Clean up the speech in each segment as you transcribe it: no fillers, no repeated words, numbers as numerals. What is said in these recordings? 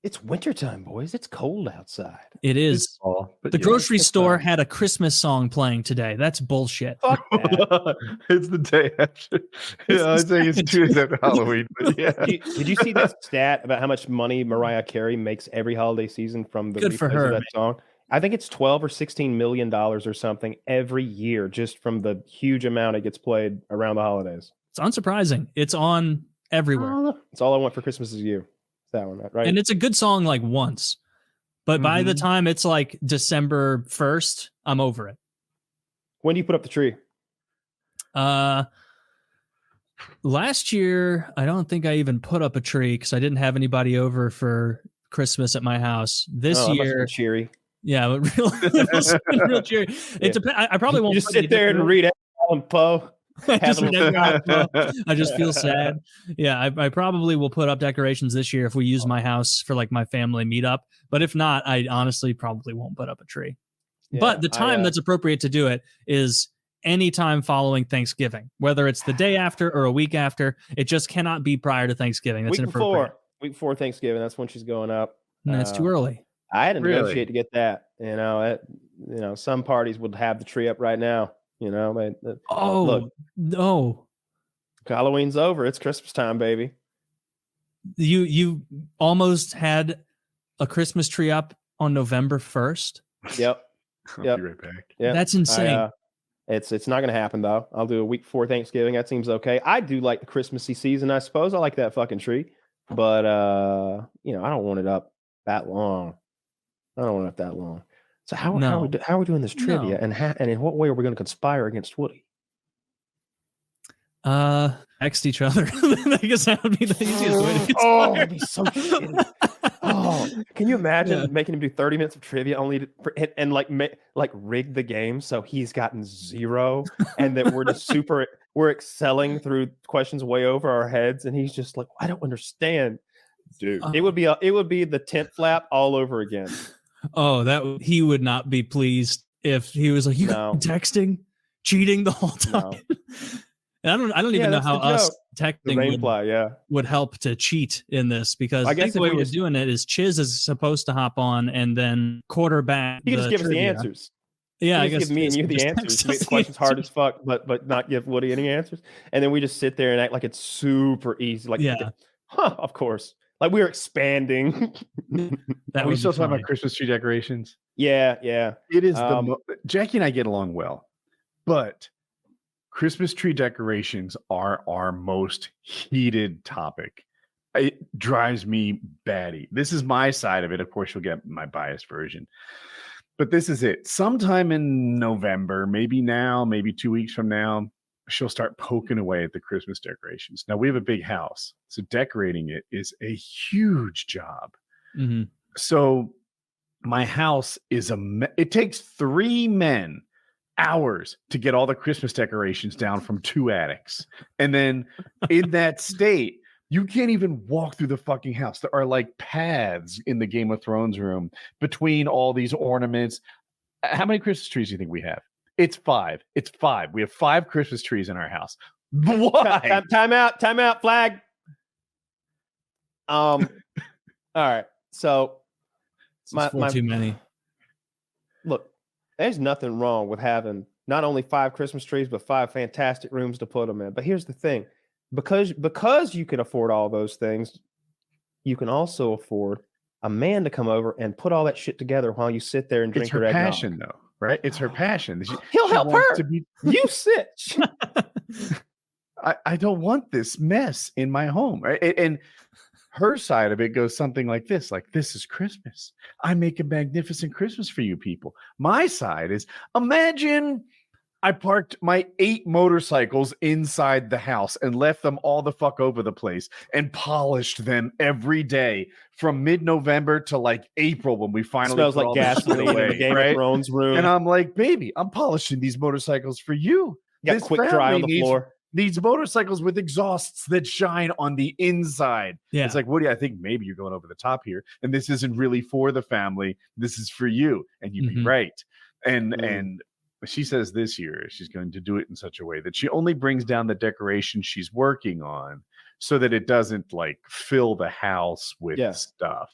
It's wintertime, boys. It's cold outside. It It's is. fall, but The yeah. grocery it's store fine. had a Christmas song playing today. That's bullshit. Fuck that. It's the day after. Yeah, I think it's 2 days after Halloween. But yeah. Did you see that stat about how much money Mariah Carey makes every holiday season from the Good for replays her, of that man. song? I think it's 12 or 16 million dollars or something every year just from the huge amount it gets played around the holidays. It's unsurprising. It's on everywhere. It's all I want for Christmas is you. It's that one, right? And it's a good song like once. But by the Mhm. time it's like December 1st, I'm over it. When do you put up the tree? Last year, I don't think I even put up a tree because I didn't have anybody over for Christmas at my house. This That must have year, been cheery. yeah, it must have been real cheery. It depends. I probably won't You just put any sit there and decorations. read Edgar Allan Poe. I just Have a read little- Edgar Allan Poe. I just feel sad. Yeah, I probably will put up decorations this year if we use my house for like my family meetup. But if not, I honestly probably won't put up a tree. Yeah, But the time I, that's appropriate to do it is any time following Thanksgiving, whether it's the day after or a week after. It just cannot be prior to Thanksgiving. That's inappropriate. week before Thanksgiving. That's when she's going up. And that's too early. I had to Really? negotiate to get that. Some parties would have the tree up right now. Oh, look, no. Halloween's over. It's Christmas time, baby. You almost had a Christmas tree up on November 1st. Yep. I'll Yep. be right back. Yeah, That's insane. It's not going to happen though. I'll do a week before Thanksgiving. That seems okay. I do like the Christmassy season. I suppose I like that fucking tree, but I don't want it up that long. I don't want it up that long. So how are we doing this trivia, and in what way are we going to conspire against Woody? Text each other. I guess that would be the easiest way to Oh, conspire. it'd be so shitty. Oh, can you imagine making him do 30 minutes of trivia only and rig the game so he's gotten 0 and that we're just we're excelling through questions way over our heads and he's just like, I don't understand, dude. It would be the tent flap all over again. Oh, he would not be pleased if he was like, you texting, cheating the whole time. No. And I don't even know how us texting would help to cheat in this, because I guess the way we're doing it is Chiz is supposed to hop on and then quarterback. You can just give us the answers. Yeah, I guess give me and you the answers. Make the questions hard as fuck, but not give Woody any answers. And then we just sit there and act like it's super easy. Like, of course. Like we're expanding. Are we still talking about Christmas tree decorations? Yeah. It is Jackie and I get along well, but Christmas tree decorations are our most heated topic. It drives me batty. This is my side of it. Of course, you'll get my biased version. But this is it. Sometime in November, maybe now, maybe 2 weeks from now, she'll start poking away at the Christmas decorations. Now, we have a big house, so decorating it is a huge job. Mm-hmm. So my house is it takes 3 men hours to get all the Christmas decorations down from 2 attics. And then in that state, you can't even walk through the fucking house. There are like paths in the Game of Thrones room between all these ornaments. How many Christmas trees do you think we have? It's 5. It's 5. We have 5 Christmas trees in our house. Why? Time out, flag. All right. So too many. Look, there's nothing wrong with having not only 5 Christmas trees, but 5 fantastic rooms to put them in. But here's the thing. Because you can afford all those things, you can also afford a man to come over and put all that shit together while you sit there and drink your eggnog. It's her passion, though, right? It's her passion. He'll help her. You sit. I don't want this mess in my home, right? And her side of it goes something like this: this is Christmas. I make a magnificent Christmas for you people. My side is, imagine I parked my 8 motorcycles inside the house and left them all the fuck over the place and polished them every day from mid-November to like April when we finally smells like gasoline away, in the Game of Thrones room. And I'm like, baby, I'm polishing these motorcycles for you. Got quick dry on the floor. These motorcycles with exhausts that shine on the inside. Yeah. It's like, Woody, I think maybe you're going over the top here. And this isn't really for the family. This is for you. And you'd be right. And she says this year she's going to do it in such a way that she only brings down the decoration she's working on so that it doesn't like fill the house with stuff.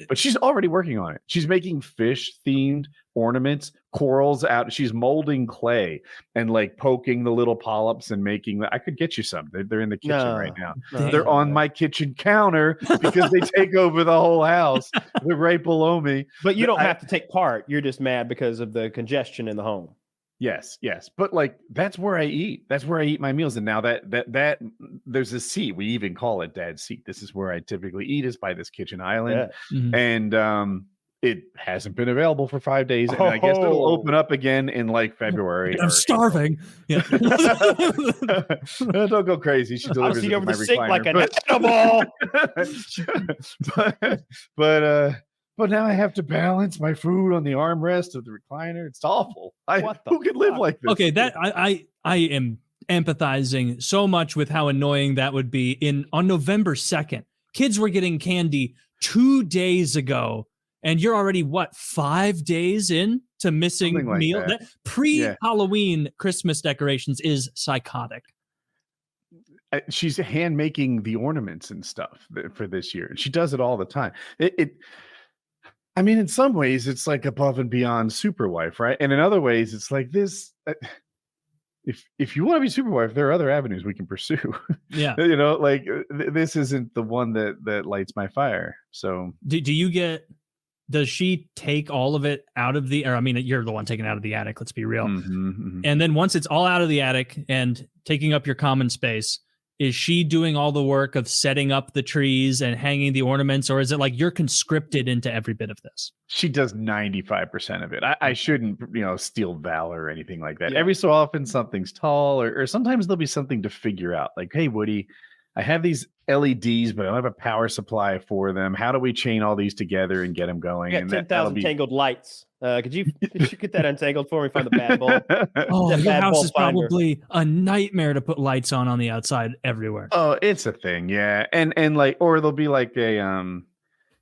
But she's already working on it. She's making fish themed ornaments, corals out. She's molding clay and like poking the little polyps and making. I could get you some. They're in the kitchen right now. They're on my kitchen counter because they take over the whole house. They're right below me. But you don't have to take part. You're just mad because of the congestion in the home. Yes. But like, that's where I eat. That's where I eat my meals. And now that there's a seat. We even call it Dad's seat. This is where I typically eat, is by this kitchen island. And it hasn't been available for 5 days. And I guess it'll open up again in like February. I'm starving. Yeah. Don't go crazy. She delivers it over to the my sink recliner, like an edible. But now I have to balance my food on the armrest of the recliner. It's awful. Who could live like this? Okay, that I am empathizing so much with how annoying that would be. On November 2nd, kids were getting candy 2 days ago, and you're already 5 days in to missing like meal. That pre-Halloween Christmas decorations is psychotic. She's hand making the ornaments and stuff for this year, and she does it all the time. I mean, in some ways, it's like above and beyond super wife, right? And in other ways, it's like this. If you want to be super wife, there are other avenues we can pursue. Yeah, like this isn't the one that lights my fire. So, does she take all of it out of the? Or I mean, you're the one taking it out of the attic. Let's be real. Mm-hmm. And then once it's all out of the attic and taking up your common space, is she doing all the work of setting up the trees and hanging the ornaments, or is it like you're conscripted into every bit of this? She does 95% of it. I shouldn't, steal valor or anything like that. Yeah. Every so often something's tall, or sometimes there'll be something to figure out. Like, hey, Woody, I have these LEDs, but I don't have a power supply for them. How do we chain all these together and get them going? Yeah, 10,000 tangled lights. Could you get that untangled for me? Find the bad bulb. Your house is probably a nightmare to put lights on the outside everywhere. Oh, it's a thing, yeah. And like, or there'll be like a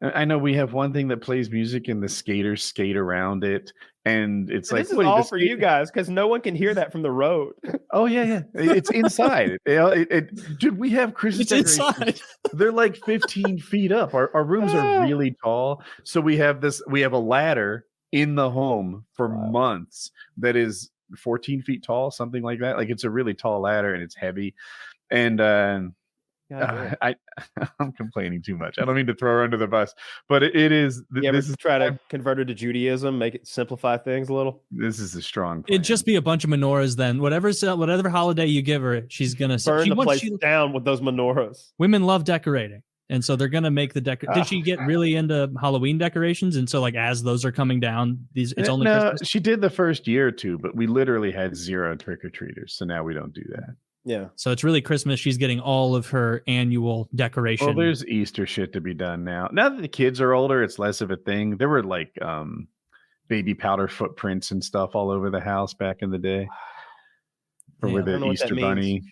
I know we have one thing that plays music and the skaters skate around it, and it's like, this is all for you guys because no one can hear that from the road. Oh yeah, it's inside. Dude, we have Christmas decorations. Inside. They're like 15 feet up. Our rooms are really tall, so we have a ladder in the home for months that is 14 feet tall, something like that. Like, it's a really tall ladder and it's heavy, and I'm complaining too much. I don't mean to throw her under the bus, but it is. You ever try to convert her to Judaism, make it simplify things a little? This is a strong plan. It'd just be a bunch of menorahs then. Whatever holiday you give her, she's gonna burn the place down with those menorahs. Women love decorating, and so they're gonna make the Did she get really into Halloween decorations? And so, like, as those are coming down, it's only Christmas? She did the first year or two, but we literally had 0 trick-or-treaters, so now we don't do that. Yeah. So it's really Christmas. She's getting all of her annual decoration. Well, there's Easter shit to be done now. Now that the kids are older, it's less of a thing. There were like baby powder footprints and stuff all over the house back in the day. With the Easter bunny.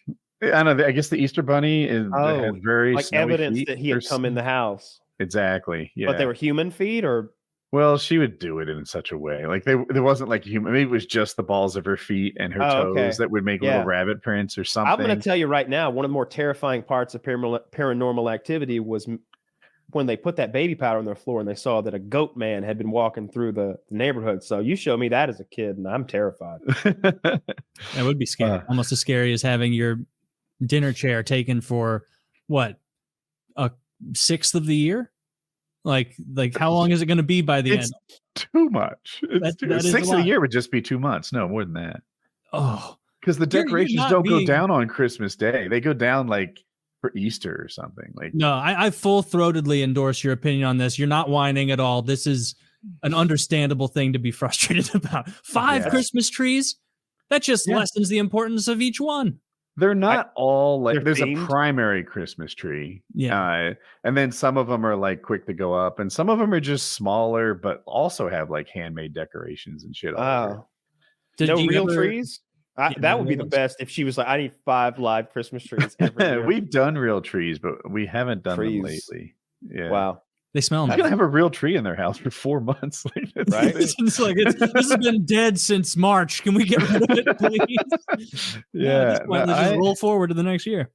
I don't know. I guess the Easter bunny had very like evidence that he had come in the house. Exactly. Yeah. But they were human feet, or? Well, she would do it in such a way. Like, there wasn't like human. Maybe it was just the balls of her feet and her toes that would make little rabbit prints or something. I'm going to tell you right now, one of the more terrifying parts of Paranormal Activity was when they put that baby powder on their floor and they saw that a goat man had been walking through the neighborhood. So you showed me that as a kid, and I'm terrified. That would be scary. Almost as scary as having your dinner chair taken for what, a sixth of the year? Like how long is it going to be by the end? Too much. Sixth of the year would just be 2 months. No, more than that. Oh, because the decorations don't go down on Christmas Day. They go down like for Easter or something. Like, no, I full-throatedly endorse your opinion on this. You're not whining at all. This is an understandable thing to be frustrated about. 5 Christmas trees? That just lessens the importance of each one. They're not all like, there's themed. A primary Christmas tree. Yeah. And then some of them are like quick to go up, and some of them are just smaller, but also have like handmade decorations and shit. Wow. No real trees? That would be the best if she was like, I need 5 live Christmas trees every year. We've done real trees, but we haven't done them lately. Yeah. Wow. They smell nice. They're gonna have a real tree in their house for 4 months, right? It's like this has been dead since March. Can we get rid of it, please? Yeah. Let's just roll forward to the next year.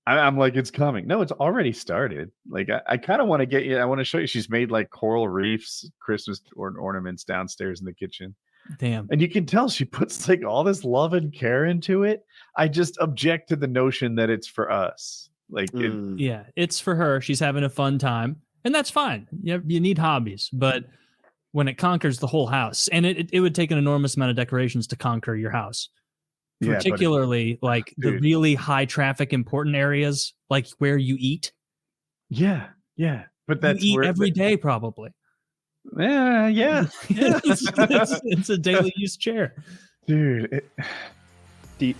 I'm like, it's coming. No, it's already started. Like, I kind of want to get you. I want to show you. She's made like coral reefs, Christmas ornaments downstairs in the kitchen. Damn. And you can tell she puts like all this love and care into it. I just object to the notion that it's for us. Like, Yeah, it's for her. She's having a fun time, and that's fine. You need hobbies, but when it conquers the whole house, and it would take an enormous amount of decorations to conquer your house. Yeah, particularly like the really high traffic important areas, like where you eat. Yeah, but that's you eat every day probably. Yeah. It's a daily use chair, dude. Do